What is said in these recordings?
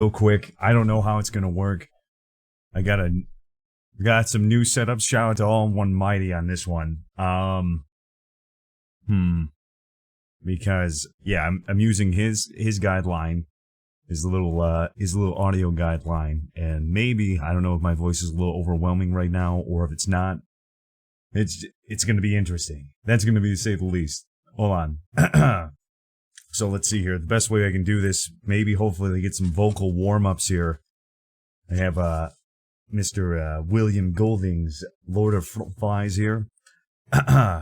real quick. I don't know how it's gonna work. I got some new setups. Shout out to All One Mighty on this one. Because yeah, I'm using his guideline, his little audio guideline, and maybe I don't know if my voice is a little overwhelming right now or if it's not. It's gonna be interesting. That's gonna be to say the least. Hold on. So let's see here. The best way I can do this, maybe hopefully they get some vocal warm-ups here. I have Mr. William Golding's Lord of Flies here.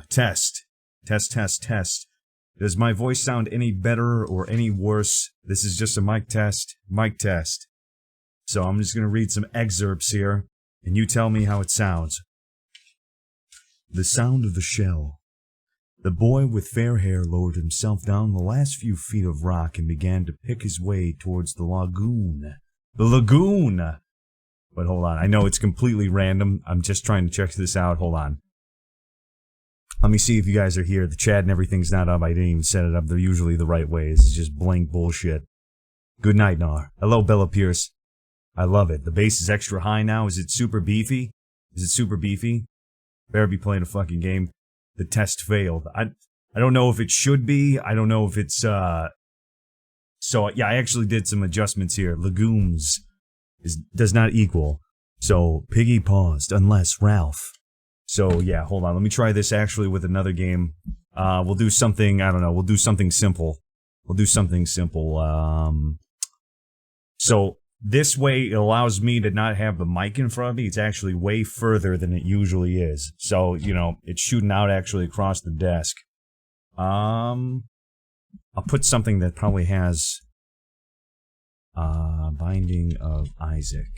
Test. Does my voice sound any better or any worse? This is just a mic test. So I'm just going to read some excerpts here, and you tell me how it sounds. The sound of the shell. The boy with fair hair lowered himself down the last few feet of rock and began to pick his way towards the lagoon. The lagoon! But hold on, I know it's completely random. I'm just trying to check this out. Hold on. Let me see if you guys are here. The chat and everything's not up. I didn't even set it up. They're usually the right way. This is just blank bullshit. Good night, Nar. Hello, Bella Pierce. I love it. The bass is extra high now. Is it super beefy? Better be playing a fucking game. The test failed. I don't know if it should be. I don't know if it's, So, yeah, I actually did some adjustments here. Legumes does not equal. So, Piggy paused, unless Ralph. So, yeah, hold on. Let me try this actually with another game. We'll do something, I don't know, we'll do something simple. So, this way it allows me to not have the mic in front of me. It's actually way further than it usually is. So, you know, it's shooting out actually across the desk. I'll put something that probably has Binding of Isaac.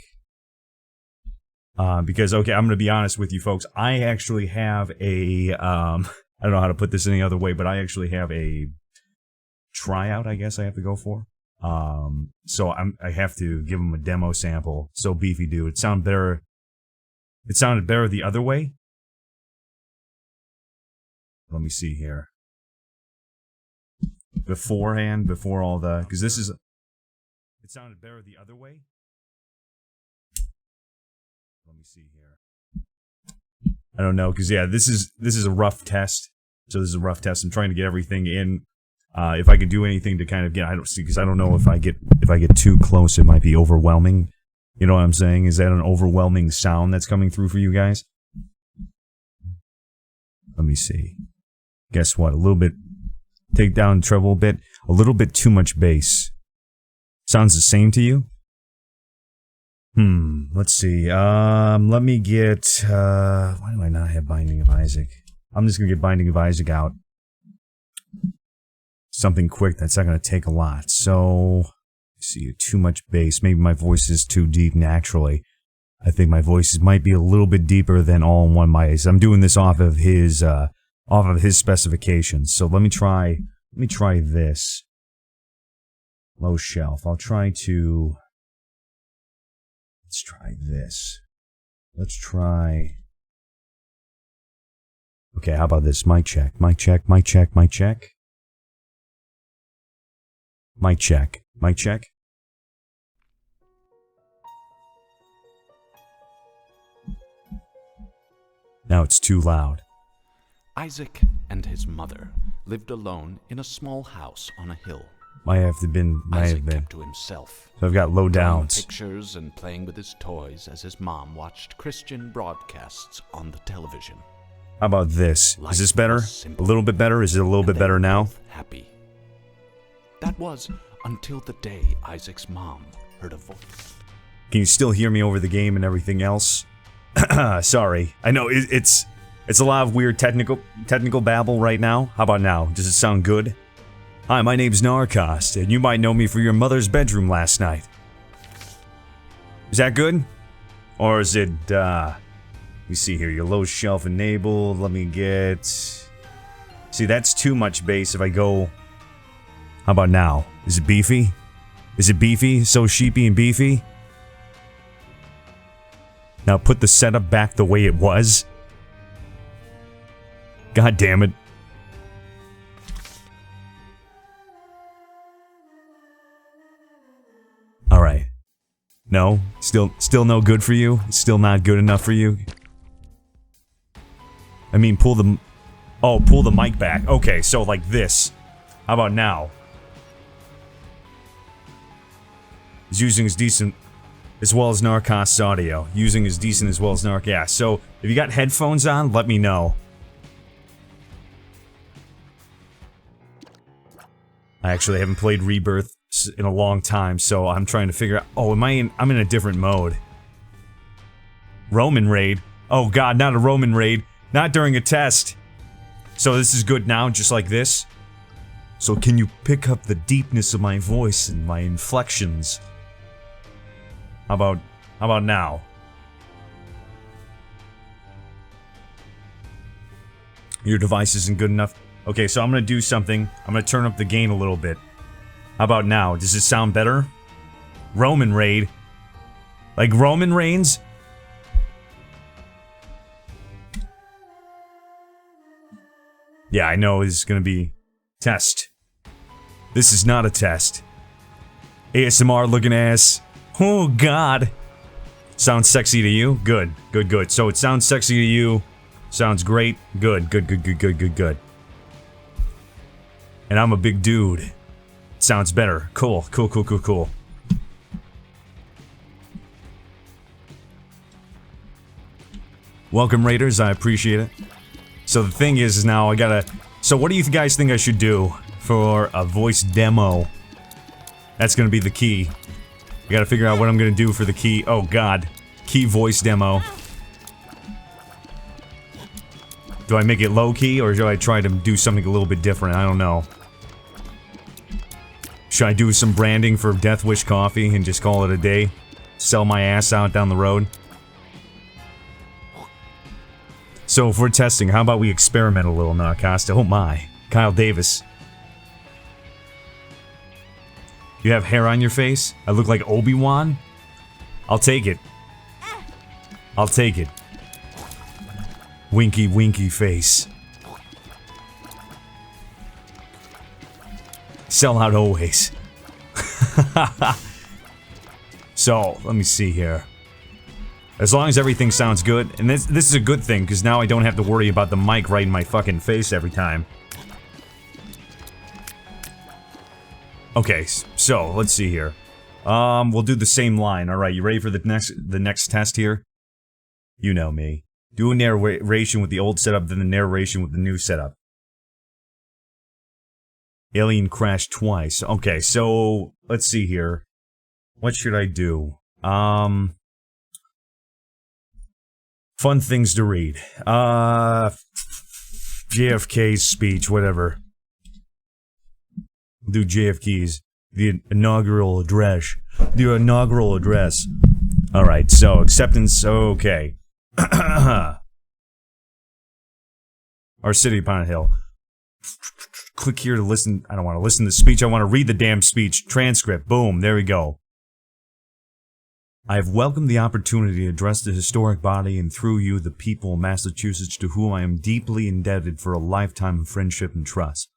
Because, okay, I'm going to be honest with you folks. I actually have a, I don't know how to put this any other way, but I actually have a tryout, I guess I have to go for. So I have to give him a demo sample. So beefy dude. It sounded better the other way. Let me see here. Before all the, because this is, it sounded better the other way. Let me see here. I don't know, because yeah, this is a rough test. So this is a rough test. I'm trying to get everything in. If I can do anything to kind of get, I don't see, because I don't know if I get too close, it might be overwhelming. You know what I'm saying? Is that an overwhelming sound that's coming through for you guys? Let me see. Guess what? A little bit, take down treble a bit, a little bit too much bass. Sounds the same to you? Let's see. Let me get, why do I not have Binding of Isaac? I'm just gonna get Binding of Isaac out. Something quick that's not gonna take a lot. So, see, too much bass. Maybe my voice is too deep naturally. I think my voice might be a little bit deeper than All in One Mic. I'm doing this off of his specifications. So let me try this. Low shelf. Let's try this. Okay, how about this? Mic check. Mic check. Now it's too loud. Isaac and his mother lived alone in a small house on a hill. Might have been. Kept to himself. So I've got low downs. Pictures and playing with his toys as his mom watched Christian broadcasts on the television. How about this? Is this better? A little bit better? Is it a little bit better now? Happy. That was until the day Isaac's mom heard a voice. Can you still hear me over the game and everything else? Sorry. I know it's a lot of weird technical babble right now. How about now? Does it sound good? Hi, my name's Narrcost, and you might know me for your mother's bedroom last night. Is that good? Or is it, let me see here, your low shelf enabled, let me get... See, that's too much bass if I go... How about now? Is it beefy? Is it beefy? So sheepy and beefy? Now put the setup back the way it was. God damn it. Alright. No? Still no good for you? Still not good enough for you? I mean, pull the... Oh, pull the mic back. Okay, so like this. How about now? Is using is decent as well as Narrcost audio. Using is decent as well as Narc. Yeah, so if you got headphones on, let me know. I actually haven't played Rebirth in a long time, so I'm trying to figure out... Oh, I'm in a different mode. Roman raid? Oh god, not a Roman raid. Not during a test. So this is good now, just like this? So can you pick up the deepness of my voice and my inflections? How about now? Your device isn't good enough? Okay, so I'm gonna do something. I'm gonna turn up the gain a little bit. How about now? Does it sound better? Roman raid? Like Roman Reigns? Yeah, I know this is gonna be... Test. This is not a test. ASMR looking ass. Oh god. Sounds sexy to you? Good. Good, good. So it sounds sexy to you. Sounds great. Good, good, good, good, good, good, good. And I'm a big dude. Sounds better. Cool, cool, cool, cool, cool. Welcome, Raiders. I appreciate it. So the thing is now I gotta... So what do you guys think I should do for a voice demo? That's gonna be the key. I gotta figure out what I'm gonna do for the key. Oh god. Key voice demo. Do I make it low-key, or should I try to do something a little bit different? I don't know. Should I do some branding for Death Wish Coffee and just call it a day? Sell my ass out down the road? So if we're testing, how about we experiment a little, Narrcost? Oh my. Kyle Davis. You have hair on your face? I look like Obi-Wan? I'll take it. I'll take it. Winky, winky face. Sell out always. So, let me see here. As long as everything sounds good, and this is a good thing, because now I don't have to worry about the mic right in my fucking face every time. Okay, so, let's see here. We'll do the same line. Alright, you ready for the next test here? You know me. Do a narration with the old setup, then the narration with the new setup. Alien crashed twice. Okay, so, let's see here. What should I do? Fun things to read. JFK's speech, whatever. Do JFK's. The inaugural address. The inaugural address. Alright, so, acceptance, okay. Our city upon a hill. Click here to listen. I don't want to listen to the speech, I want to read the damn speech. Transcript, boom, there we go. I have welcomed the opportunity to address the historic body and through you the people of Massachusetts to whom I am deeply indebted for a lifetime of friendship and trust.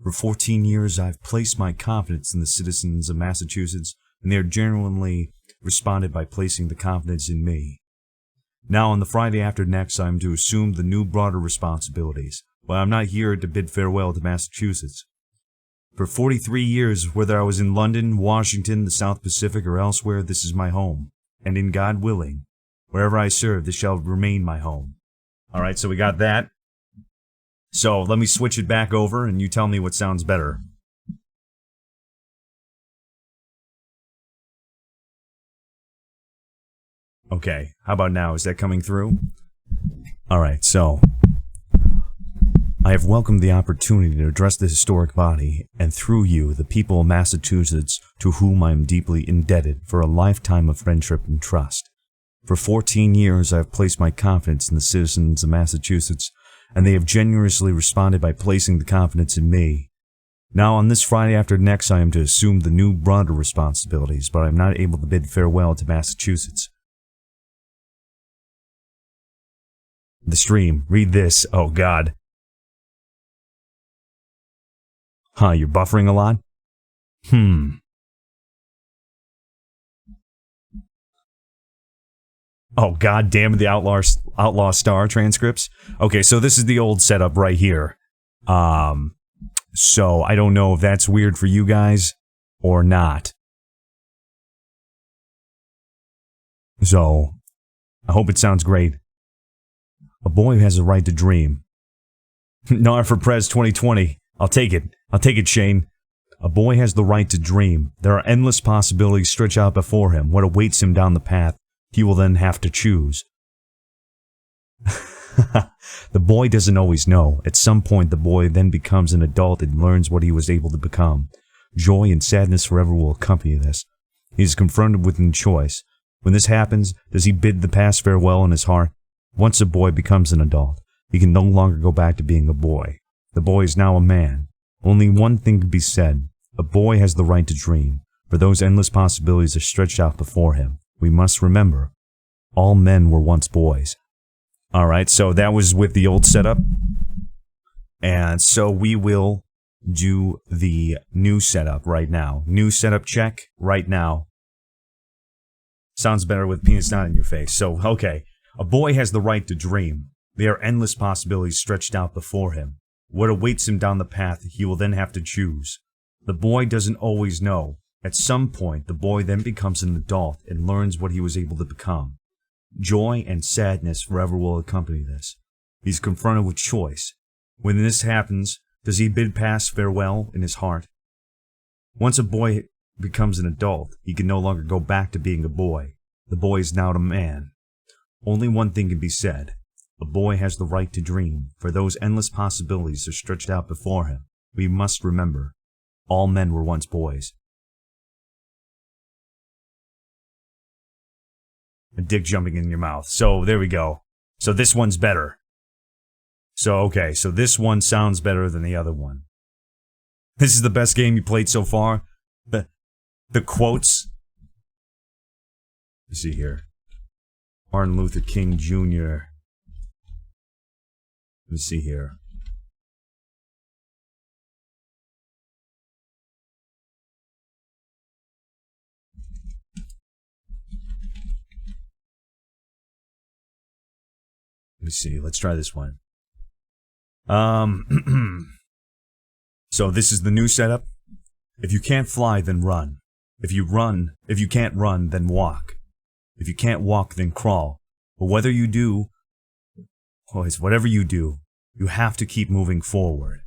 For 14 years I have placed my confidence in the citizens of Massachusetts, and they are genuinely responded by placing the confidence in me. Now on the Friday after next I am to assume the new broader responsibilities, but I am not here to bid farewell to Massachusetts. For 43 years, whether I was in London, Washington, the South Pacific, or elsewhere, this is my home. And in God willing, wherever I serve, this shall remain my home. Alright, so we got that. So, let me switch it back over, and you tell me what sounds better. Okay, how about now? Is that coming through? Alright, so... I have welcomed the opportunity to address the historic body, and through you, the people of Massachusetts, to whom I am deeply indebted for a lifetime of friendship and trust. For 14 years I have placed my confidence in the citizens of Massachusetts, and they have generously responded by placing the confidence in me. Now on this Friday after next I am to assume the new broader responsibilities, but I am not able to bid farewell to Massachusetts. The stream. Read this. Oh god. Huh, you're buffering a lot? Oh, god damn it, the Outlaw Star transcripts. Okay, so this is the old setup right here. So I don't know if that's weird for you guys or not. So, I hope it sounds great. A boy has a right to dream. Nar for Prez 2020. I'll take it. I'll take it, Shane. A boy has the right to dream. There are endless possibilities stretched out before him. What awaits him down the path, he will then have to choose. The boy doesn't always know. At some point, the boy then becomes an adult and learns what he was able to become. Joy and sadness forever will accompany this. He is confronted with a choice. When this happens, does he bid the past farewell in his heart? Once a boy becomes an adult, he can no longer go back to being a boy. The boy is now a man. Only one thing can be said. A boy has the right to dream, for those endless possibilities are stretched out before him. We must remember, all men were once boys. Alright, so that was with the old setup. And so we will do the new setup right now. New setup check right now. Sounds better with penis not in your face. So, okay. A boy has the right to dream. There are endless possibilities stretched out before him. What awaits him down the path, he will then have to choose. The boy doesn't always know. At some point, the boy then becomes an adult and learns what he was able to become. Joy and sadness forever will accompany this. He's confronted with choice. When this happens, does he bid past farewell in his heart? Once a boy becomes an adult, he can no longer go back to being a boy. The boy is now a man. Only one thing can be said. A boy has the right to dream, for those endless possibilities are stretched out before him. We must remember, all men were once boys. A dick jumping in your mouth. So, there we go. So this one's better. So, okay, so this one sounds better than the other one. This is the best game you played so far? The quotes? Let's see here. Martin Luther King Jr. Let's see here. Let me see. Let's try this one. So this is the new setup. If you can't fly, then run. If you can't run, then walk. If you can't walk, then crawl. But whatever you do, you have to keep moving forward.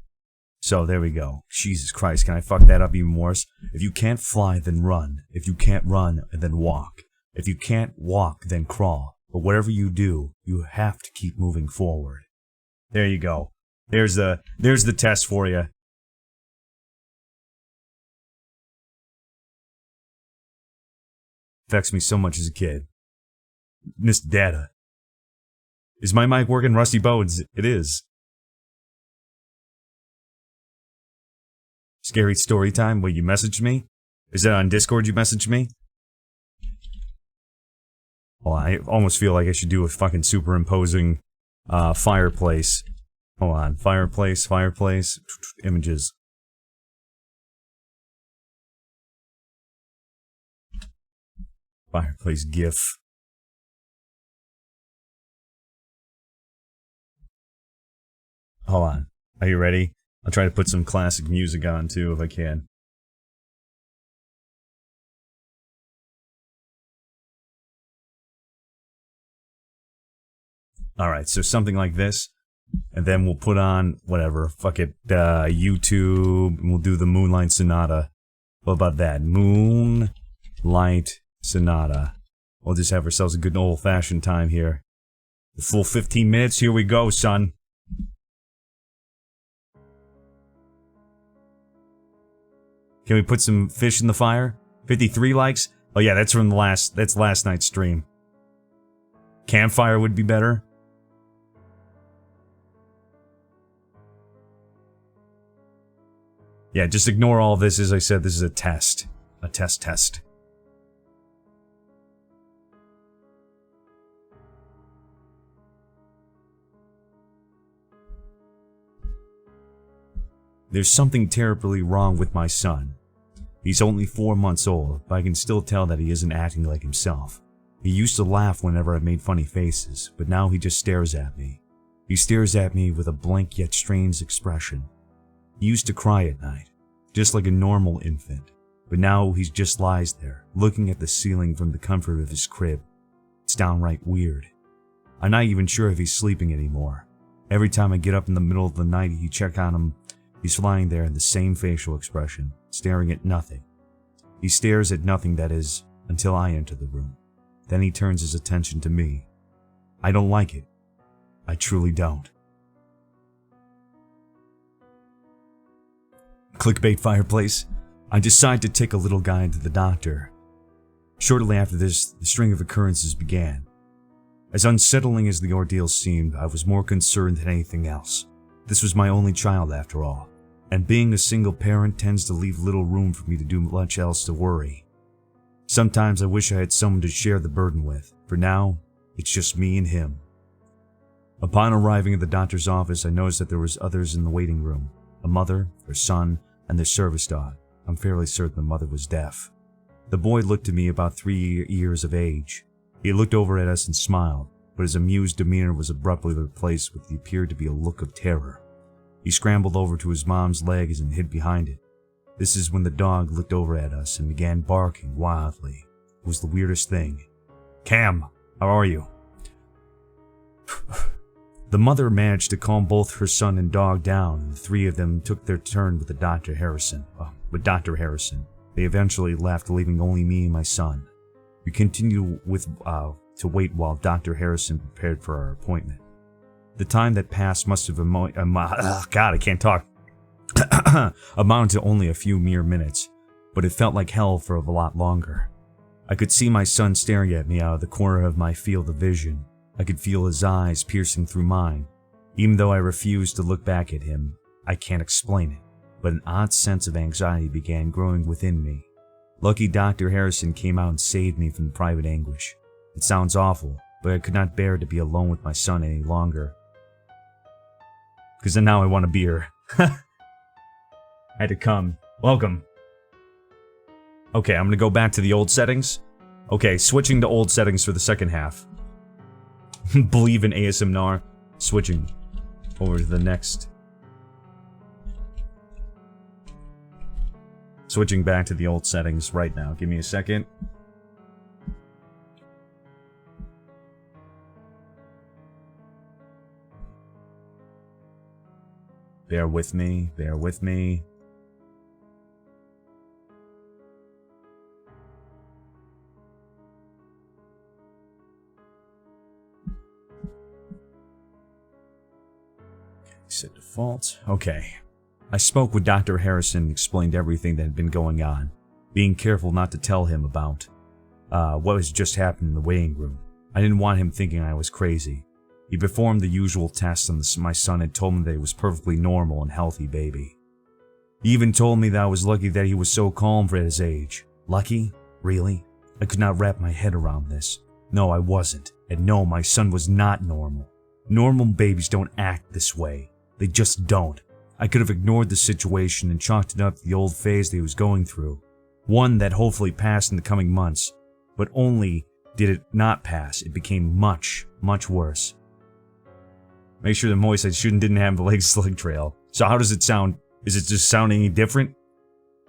So there we go. Jesus Christ, can I fuck that up even worse? If you can't fly, then run. If you can't run, then walk. If you can't walk, then crawl. But whatever you do, you have to keep moving forward. There you go. There's the test for you. Affects me so much as a kid. Missed data. Is my mic working, Rusty Bones? It is. Scary story time? Wait, you messaged me? Is that on Discord you messaged me? Well, I almost feel like I should do a fucking superimposing fireplace. Hold on. Fireplace, images. Fireplace GIF. Hold on. Are you ready? I'll try to put some classic music on too if I can. Alright, so something like this. And then we'll put on, whatever, fuck it, YouTube, and we'll do the Moonlight Sonata. What about that? Moonlight Sonata. We'll just have ourselves a good old-fashioned time here. The full 15 minutes, here we go, son. Can we put some fish in the fire? 53 likes? Oh yeah, that's from that's last night's stream. Campfire would be better. Yeah, just ignore all of this. As I said, this is a test. A test. There's something terribly wrong with my son. He's only 4 months old, but I can still tell that he isn't acting like himself. He used to laugh whenever I made funny faces, but now he just stares at me. He stares at me with a blank yet strange expression. He used to cry at night, just like a normal infant, but now he just lies there, looking at the ceiling from the comfort of his crib. It's downright weird. I'm not even sure if he's sleeping anymore. Every time I get up in the middle of the night to check on him, he's lying there in the same facial expression, staring at nothing. He stares at nothing, that is, until I enter the room. Then he turns his attention to me. I don't like it. I truly don't. Clickbait fireplace. I decide to take a little guy to the doctor. Shortly after this, the string of occurrences began. As unsettling as the ordeal seemed, I was more concerned than anything else. This was my only child after all, and being a single parent tends to leave little room for me to do much else to worry. Sometimes I wish I had someone to share the burden with. For now, it's just me and him. Upon arriving at the doctor's office, I noticed that there was others in the waiting room. A mother, her son, and their service dog. I'm fairly certain the mother was deaf. The boy looked to me about 3 years of age. He looked over at us and smiled, but his amused demeanor was abruptly replaced with what appeared to be a look of terror. He scrambled over to his mom's legs and hid behind it. This is when the dog looked over at us and began barking wildly. It was the weirdest thing. "Cam, how are you?" The mother managed to calm both her son and dog down, and the three of them took their turn with Dr. Harrison. They eventually left, leaving only me and my son. We continued to wait while Dr. Harrison prepared for our appointment. The time that passed must have amounted to only a few mere minutes, but it felt like hell for a lot longer. I could see my son staring at me out of the corner of my field of vision. I could feel his eyes piercing through mine. Even though I refused to look back at him, I can't explain it, but an odd sense of anxiety began growing within me. Lucky Dr. Harrison came out and saved me from the private anguish. It sounds awful, but I could not bear to be alone with my son any longer. Because now I want a beer. I had to come. Welcome. Okay, I'm gonna go back to the old settings. Okay, switching to old settings for the second half. Believe in ASMR. Switching over to the next. Switching back to the old settings right now. Give me a second. Bear with me, bear with me. Set default. Okay. I spoke with Dr. Harrison and explained everything that had been going on, being careful not to tell him about what was just happened in the waiting room. I didn't want him thinking I was crazy. He performed the usual tests on my son and told me that he was perfectly normal and healthy baby. He even told me that I was lucky that he was so calm for his age. Lucky? Really? I could not wrap my head around this. No, I wasn't. And no, my son was not normal. Normal babies don't act this way. They just don't. I could have ignored the situation and chalked it up to the old phase that he was going through. One that hopefully passed in the coming months. But only did it not pass, it became much, much worse. Make sure the moist didn't have the leg slick trail. So how does it sound? Is it just sounding any different?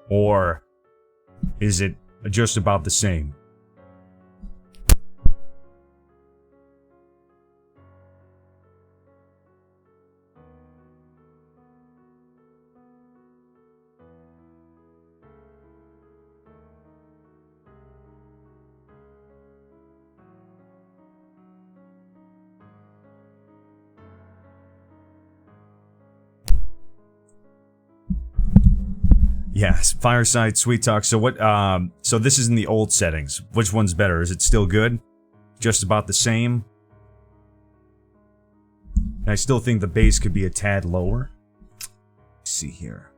Or is it just about the same? Yes, Fireside Sweet Talk. So what, so this is in the old settings. Which one's better? Is it still good? Just about the same? I still think the bass could be a tad lower. Let's see here.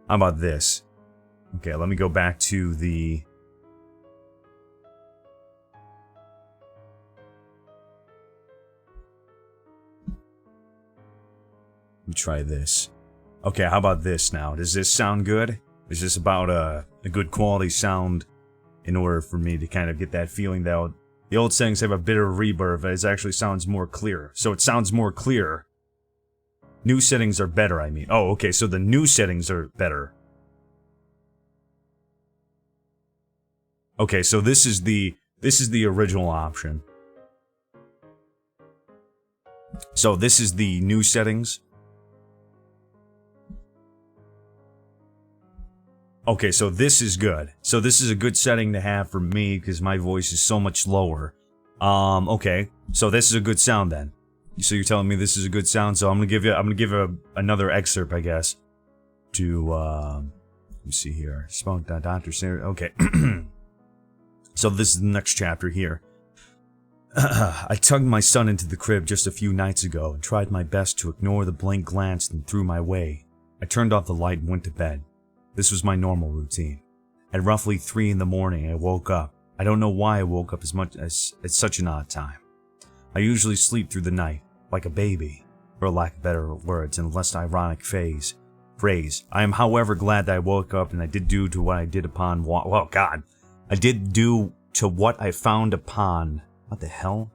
How about this? Okay, let me go back to the... Let me try this. Okay, how about this now? Does this sound good? Is this about a good quality sound in order for me to kind of get that feeling that the old settings have a bit of reverb, but it actually sounds more clear. So it sounds more clear. New settings are better, I mean. Oh, okay, so the new settings are better. Okay, so this is the original option. So this is the new settings. Okay, so this is good. So this is a good setting to have for me because my voice is so much lower. Okay, so this is a good sound then. So you're telling me this is a good sound, so I'm gonna give you another excerpt, I guess. To let me see here. Spoke that Dr. Sarah. Okay. So this is the next chapter here. I tugged my son into the crib just a few nights ago and tried my best to ignore the blank glance that threw my way. I turned off the light and went to bed. This was my normal routine. At roughly 3 in the morning, I woke up. I don't know why I woke up at such an odd time. I usually sleep through the night, like a baby, for lack of better words and a less ironic phrase. I am, however, glad that I woke up and I did do to what I did upon I did do to what I found upon. What the hell?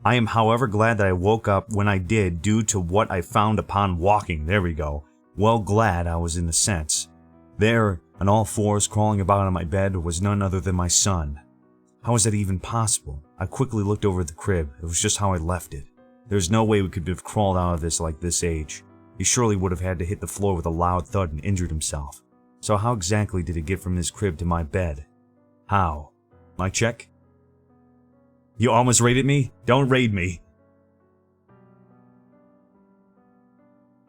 I am, however, glad that I woke up when I did due to what I found upon walking. There we go. Well, glad I was in the sense. There, on all fours, crawling about on my bed, was none other than my son. How was that even possible? I quickly looked over at the crib. It was just how I left it. There's no way we could have crawled out of this like this age. He surely would have had to hit the floor with a loud thud and injured himself. So how exactly did he get from his crib to my bed? How? My check? You almost raided me? Don't raid me.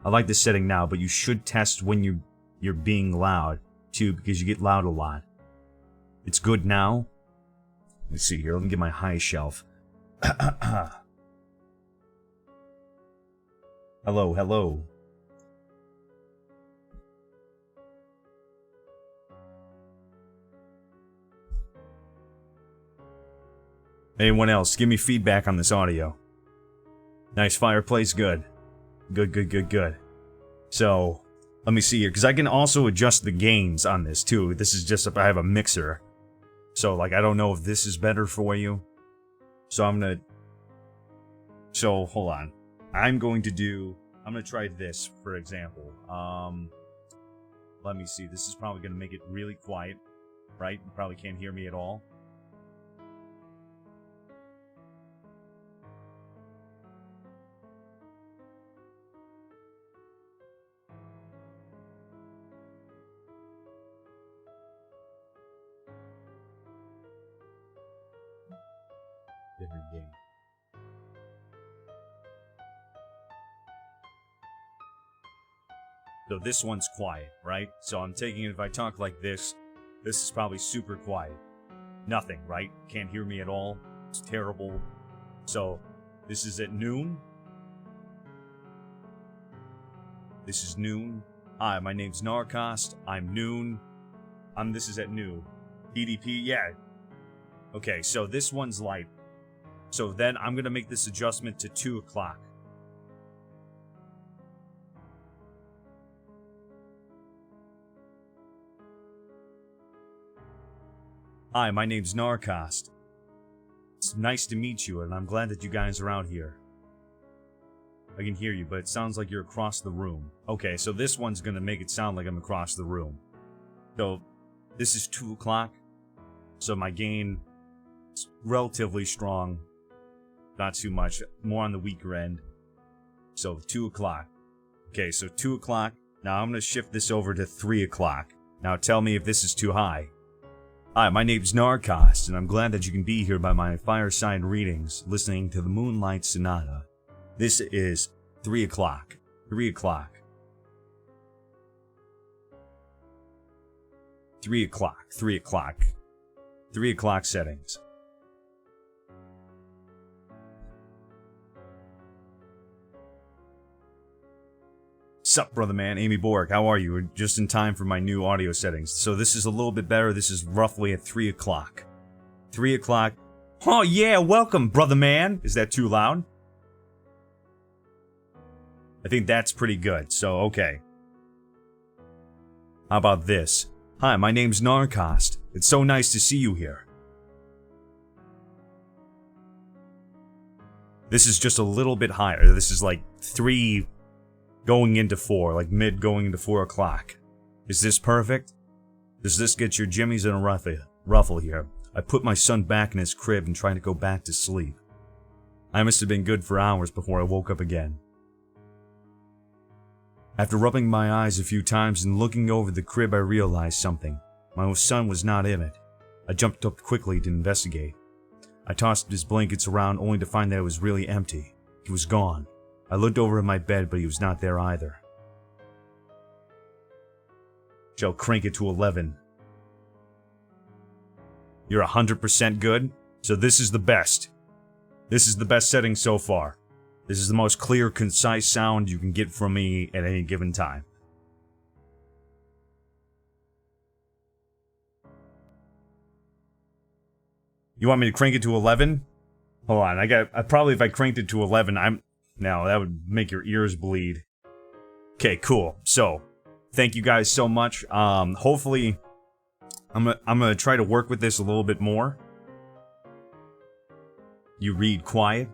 I like this setting now, but you should test when you're being loud, too, because you get loud a lot. It's good now. Let's see here, let me get my high shelf. Hello, hello. Anyone else? Give me feedback on this audio. Nice fireplace, good. Good. So, let me see here, because I can also adjust the gains on this too. This is just if I have a mixer. So, like, I don't know if this is better for you. So hold on. I'm going to try this, for example. Let me see. This is probably going to make it really quiet, right? You probably can't hear me at all. Different game. So this one's quiet, right? So I'm taking it, if I talk like this is probably super quiet. Nothing, right? Can't hear me at all. It's terrible. So this is at noon. This is noon. Hi, my name's Narrcost. I'm noon. This is at noon. DDP, yeah. Okay, so this one's light. So then I'm going to make this adjustment to 2 o'clock. Hi, my name's Narrcost. It's nice to meet you, and I'm glad that you guys are out here. I can hear you, but it sounds like you're across the room. Okay, so this one's going to make it sound like I'm across the room. So, this is 2 o'clock. So my gain is relatively strong. Not too much, more on the weaker end. So 2 o'clock. Okay, so 2 o'clock. Now I'm going to shift this over to 3 o'clock. Now tell me if this is too high. Hi, my name's Narrcost, and I'm glad that you can be here by my fireside readings, listening to the Moonlight Sonata. This is 3 o'clock. 3 o'clock. 3 o'clock. 3 o'clock. 3 o'clock settings. Sup, brother man, Amy Bork, how are you? We're just in time for my new audio settings. So this is a little bit better. This is roughly at 3 o'clock. 3 o'clock. Oh yeah, welcome, brother man. Is that too loud? I think that's pretty good. So, okay. How about this? Hi, my name's Narrcost. It's so nice to see you here. This is just a little bit higher. This is like 3 going into 4, like mid going into 4 o'clock. Is this perfect? Does this get your jimmies in a ruffle here? I put my son back in his crib and tried to go back to sleep. I must have been good for hours before I woke up again. After rubbing my eyes a few times and looking over the crib, I realized something. My son was not in it. I jumped up quickly to investigate. I tossed his blankets around only to find that it was really empty. He was gone. I looked over at my bed, but he was not there either. Shall crank it to 11. You're 100% good? So this is the best. This is the best setting so far. This is the most clear, concise sound you can get from me at any given time. You want me to crank it to 11? Hold on, I probably if I cranked it to 11, now that would make your ears bleed. Okay, cool. So, thank you guys so much. Hopefully, I'm gonna try to work with this a little bit more. You read quiet.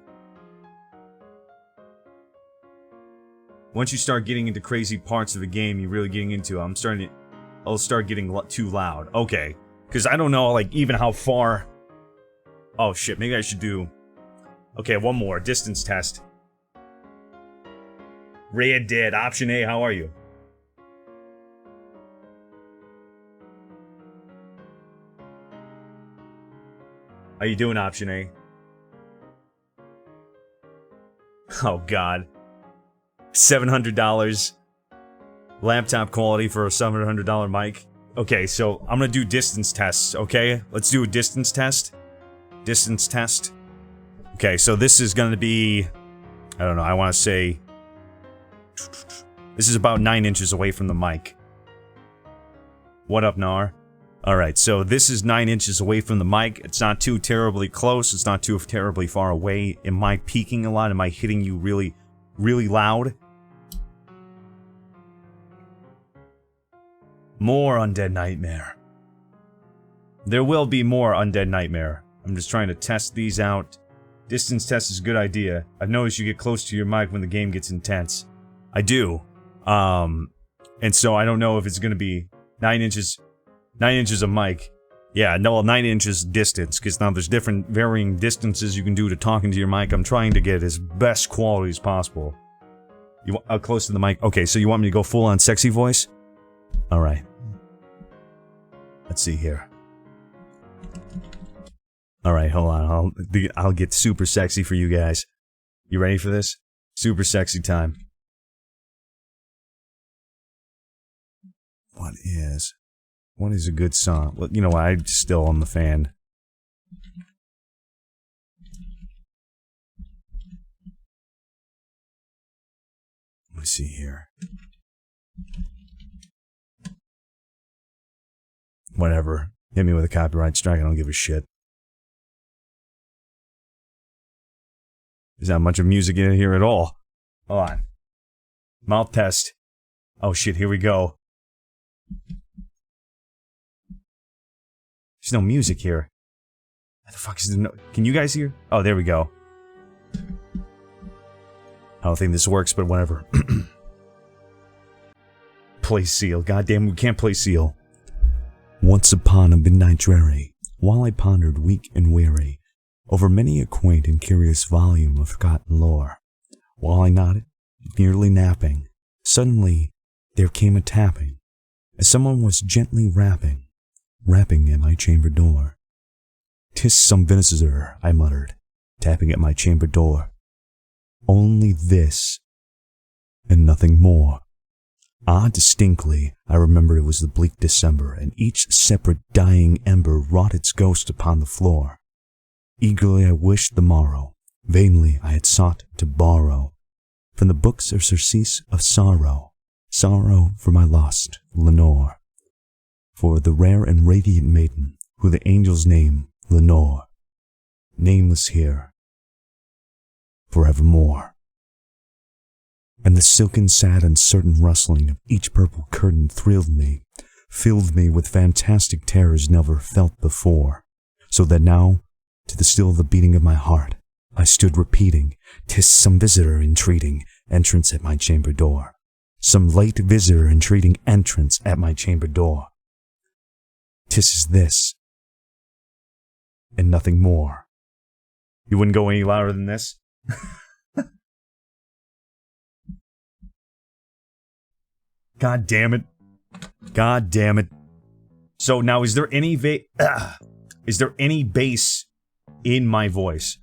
Once you start getting into crazy parts of the game, you're really getting into it. I'll start getting too loud. Okay, because I don't know, like, even how far. Oh shit, maybe I should do. Okay, one more distance test. Red Dead, option A, how are you? How you doing, option A? Oh god. $700 laptop quality for a $700 mic. Okay, so I'm gonna do distance tests, okay? Let's do a distance test. Distance test. Okay, so this is gonna be, I don't know, I want to say this is about 9 inches away from the mic. What up, Nar? Alright, so this is 9 inches away from the mic. It's not too terribly close, it's not too terribly far away. Am I peaking a lot? Am I hitting you really, really loud? More Undead Nightmare. There will be more Undead Nightmare. I'm just trying to test these out. Distance test is a good idea. I've noticed you get close to your mic when the game gets intense. I do. And so I don't know if it's gonna be 9 inches. 9 inches of mic. Yeah, no, 9 inches distance, because now there's different varying distances you can do to talking to your mic. I'm trying to get as best quality as possible. You want close to the mic? Okay, so you want me to go full on sexy voice? Alright. Let's see here. Alright, hold on. I'll get super sexy for you guys. You ready for this? Super sexy time. What is a good song? Well, you know what? I still am the fan. Let me see here. Whatever. Hit me with a copyright strike, I don't give a shit. There's not much of music in here at all. Hold on. Mouth test. Oh shit, here we go. There's no music here. What the fuck is there no— Can you guys hear? Oh, there we go. I don't think this works, but whatever. Play Seal. Goddamn, we can't play Seal. Once upon a midnight dreary, while I pondered weak and weary over many a quaint and curious volume of forgotten lore, while I nodded, nearly napping, suddenly there came a tapping, as someone was gently rapping at my chamber door. "'Tis some visitor," I muttered, tapping at my chamber door. Only this, and nothing more. Ah, distinctly, I remember it was the bleak December, and each separate dying ember wrought its ghost upon the floor. Eagerly I wished the morrow, vainly I had sought to borrow from the books of surcease of sorrow, sorrow for my lost Lenore, for the rare and radiant maiden, who the angels name Lenore, nameless here, forevermore. And the silken, sad, uncertain rustling of each purple curtain thrilled me, filled me with fantastic terrors never felt before, so that now, to the still the beating of my heart, I stood repeating, "'Tis some visitor entreating entrance at my chamber door. Some late visitor entreating entrance at my chamber door. 'Tis is this, and nothing more." You wouldn't go any louder than this? God damn it. God damn it. So now, is there any bass in my voice?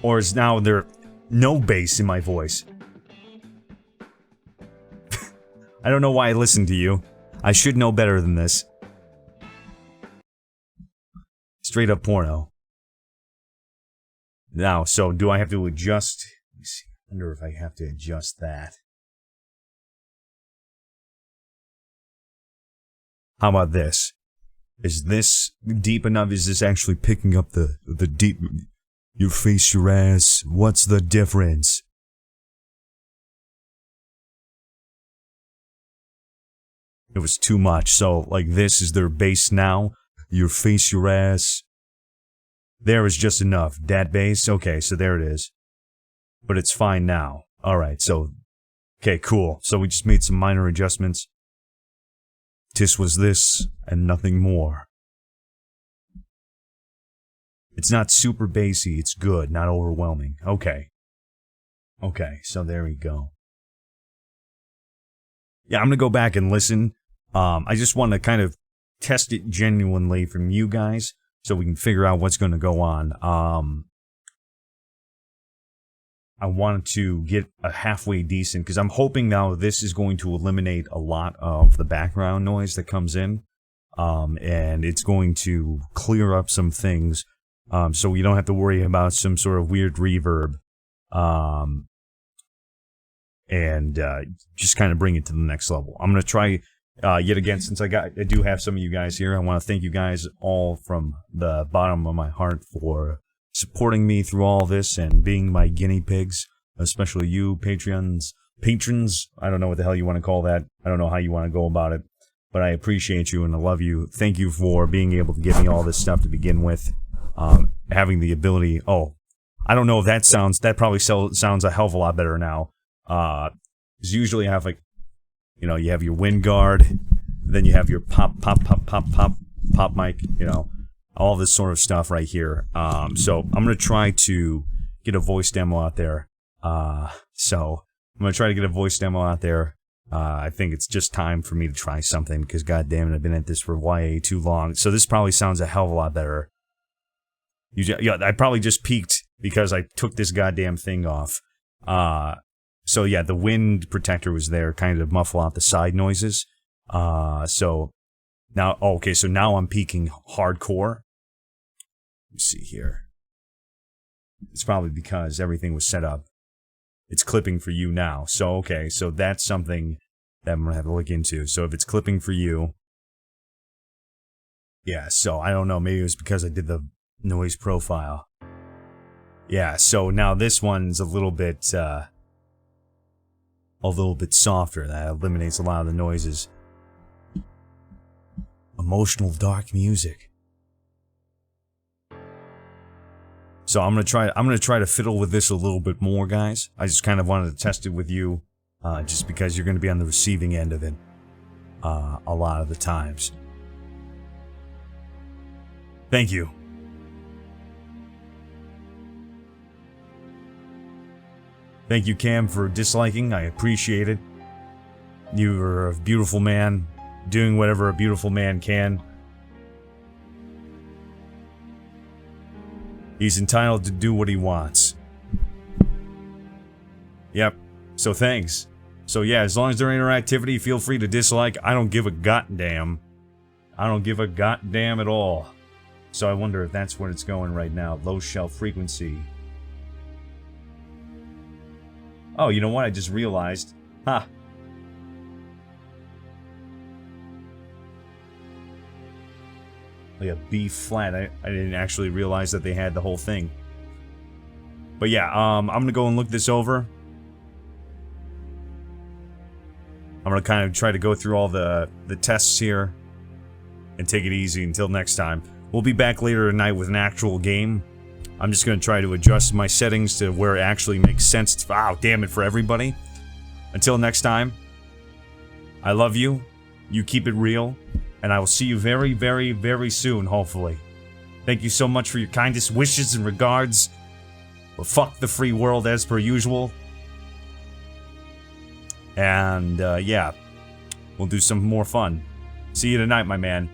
Or is now there no bass in my voice? I don't know why I listened to you. I should know better than this. Straight up porno. Now, so do I have to adjust? Let me see. I wonder if I have to adjust that. How about this? Is this deep enough? Is this actually picking up the deep... Your face, your ass, what's the difference? It was too much, so, like, this is their bass now. Your face, your ass. There is just enough. Dat bass? Okay, so there it is. But it's fine now. Alright, so... Okay, cool. So we just made some minor adjustments. "'Tis was this, and nothing more." It's not super bassy, it's good, not overwhelming. Okay. Okay, so there we go. Yeah, I'm gonna go back and listen. I just want to kind of test it genuinely from you guys, so we can figure out what's gonna go on. I wanted to get a halfway decent, because I'm hoping now this is going to eliminate a lot of the background noise that comes in. And it's going to clear up some things, so we don't have to worry about some sort of weird reverb. And just kind of bring it to the next level. I'm going to try, yet again, since I do have some of you guys here, I want to thank you guys all from the bottom of my heart for supporting me through all this and being my guinea pigs, especially you, patrons. I don't know what the hell you want to call that. I don't know how you want to go about it, but I appreciate you and I love you. Thank you for being able to give me all this stuff to begin with. Having the ability, I don't know if that probably sounds a hell of a lot better now. Because usually I have, like, you know, you have your wind guard, then you have your pop mic, you know, all this sort of stuff right here. So I'm going to try to get a voice demo out there. I think it's just time for me to try something, because goddamn it, I've been at this for YA too long. So this probably sounds a hell of a lot better. Yeah, I probably just peaked because I took this goddamn thing off. So yeah, the wind protector was there, kind of muffle out the side noises. So now, okay, so now I'm peaking hardcore. Let me see here. It's probably because everything was set up. It's clipping for you now. So, okay, so that's something that I'm gonna have to look into. So if it's clipping for you, yeah, so I don't know, maybe it was because I did the noise profile. Yeah, so now this one's a little bit softer. That eliminates a lot of the noises. Emotional dark music. So I'm gonna try to fiddle with this a little bit more, guys. I just kind of wanted to test it with you, just because you're gonna be on the receiving end of it a lot of the times. Thank you. Thank you, Cam, for disliking. I appreciate it. You are a beautiful man, doing whatever a beautiful man can. He's entitled to do what he wants. Yep. So thanks. So yeah, as long as there's interactivity, feel free to dislike. I don't give a goddamn. I don't give a goddamn at all. So I wonder if that's where it's going right now. Low shelf frequency. Oh, you know what? I just realized. Ha! Like a B flat. I didn't actually realize that they had the whole thing. But yeah, I'm gonna go and look this over. I'm gonna kind of try to go through all the tests here and take it easy until next time. We'll be back later tonight with an actual game. I'm just gonna try to adjust my settings to where it actually makes sense. Wow, damn it, for everybody. Until next time, I love you. You keep it real, and I will see you very, very, very soon, hopefully. Thank you so much for your kindest wishes and regards. Well, fuck the free world as per usual. And, yeah. We'll do some more fun. See you tonight, my man.